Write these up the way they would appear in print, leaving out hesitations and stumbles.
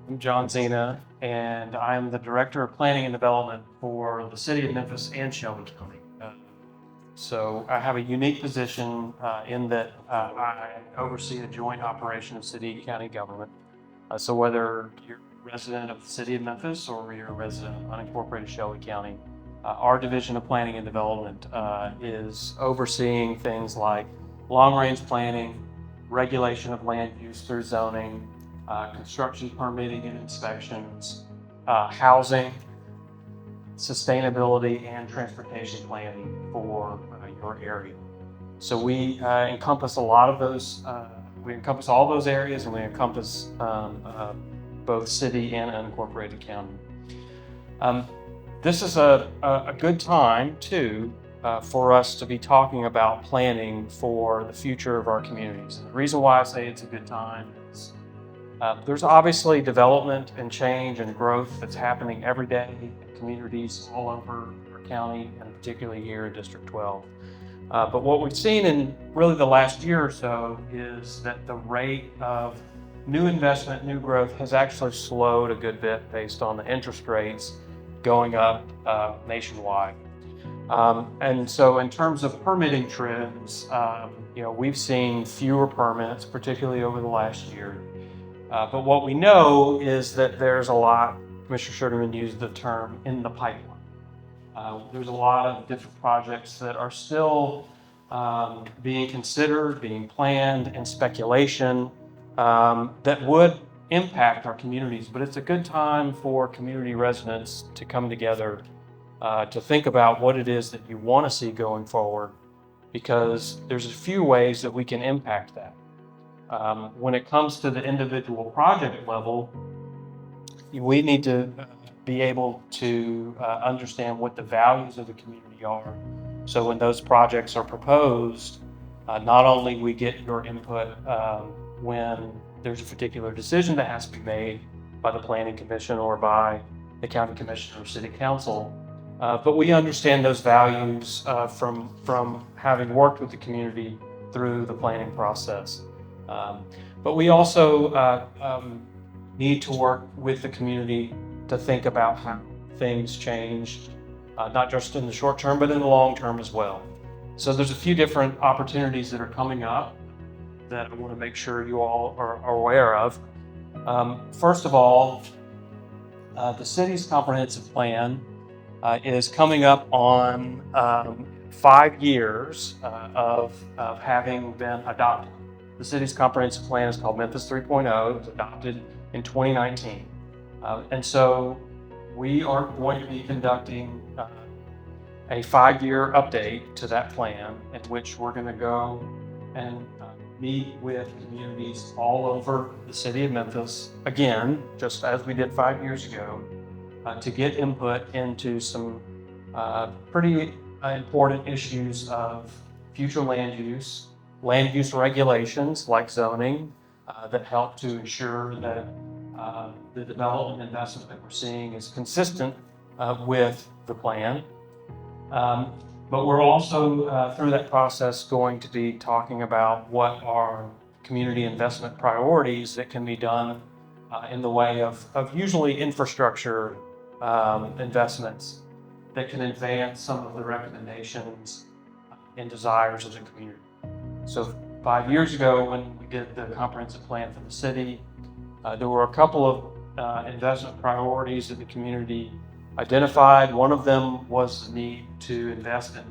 I'm John Zeanah, and I'm the Director of Planning and Development for the City of Memphis and Shelby County. So I have a unique position in that I oversee a joint operation of city and county government. So whether you're a resident of the City of Memphis or you're a resident of unincorporated Shelby County, our Division of Planning and Development is overseeing things like long-range planning, regulation of land use through zoning, construction permitting and inspections, housing, sustainability, and transportation planning for your area. So we encompass a lot of those. We encompass all those areas, and we encompass both city and unincorporated county. This is a good time too for us to be talking about planning for the future of our communities. And the reason why I say it's a good time is there's obviously development and change and growth that's happening every day in communities all over our county, and particularly here in District 12. But what we've seen in really the last year or so is that the rate of new investment, new growth has actually slowed a good bit based on the interest rates going up nationwide. And so in terms of permitting trends, we've seen fewer permits, particularly over the last year. But what we know is that there's a lot, Commissioner Sugarmon used the term, in the pipeline. There's a lot of different projects that are still being considered, being planned, and speculation that would impact our communities. But it's a good time for community residents to come together to think about what it is that you want to see going forward, because there's a few ways that we can impact that. When it comes to the individual project level, we need to be able to understand what the values of the community are. So when those projects are proposed, not only we get your input when there's a particular decision that has to be made by the Planning Commission or by the County Commission or City Council, but we understand those values from having worked with the community through the planning process. But we also need to work with the community to think about how things change, not just in the short term, but in the long term as well. So there's a few different opportunities that are coming up that I want to make sure you all are aware of. First of all, the city's comprehensive plan is coming up on 5 years of having been adopted. The city's comprehensive plan is called Memphis 3.0. It was adopted in 2019. And so we are going to be conducting a 5-year update to that plan, in which we're going to go and meet with communities all over the city of Memphis, again, just as we did 5 years ago, to get input into some pretty important issues of future land use regulations like zoning that help to ensure that the development investment that we're seeing is consistent with the plan. But we're also, through that process, going to be talking about what are community investment priorities that can be done in the way of usually infrastructure investments that can advance some of the recommendations and desires of the community. So 5 years ago, when we did the comprehensive plan for the city, there were a couple of investment priorities that the community identified. One of them was the need to invest in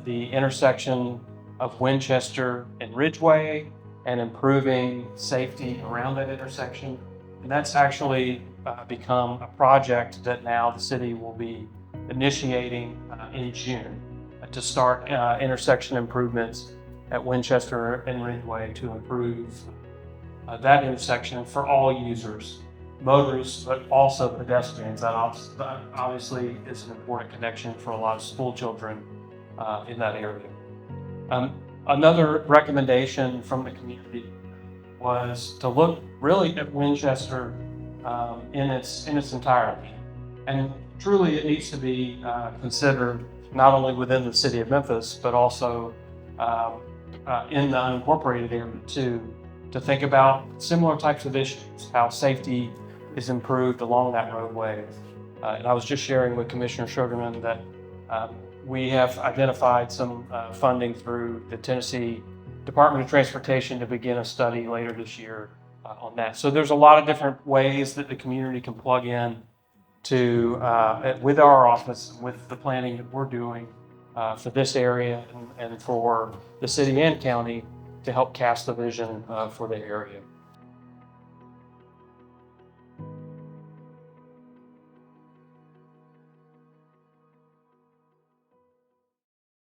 the intersection of Winchester and Ridgeway and improving safety around that intersection. And that's actually become a project that now the city will be initiating in June to start intersection improvements at Winchester and Ridgeway to improve that intersection for all users, motorists, but also pedestrians. That obviously is an important connection for a lot of school children in that area. Another recommendation from the community was to look really at Winchester in its entirety. And truly it needs to be considered not only within the city of Memphis, but also in the unincorporated area too, to think about similar types of issues, how safety is improved along that roadway. And I was just sharing with Commissioner Sugarmon that we have identified some funding through the Tennessee Department of Transportation to begin a study later this year on that. So there's a lot of different ways that the community can plug in to with our office, with the planning that we're doing for this area and for the city and county to help cast the vision for the area.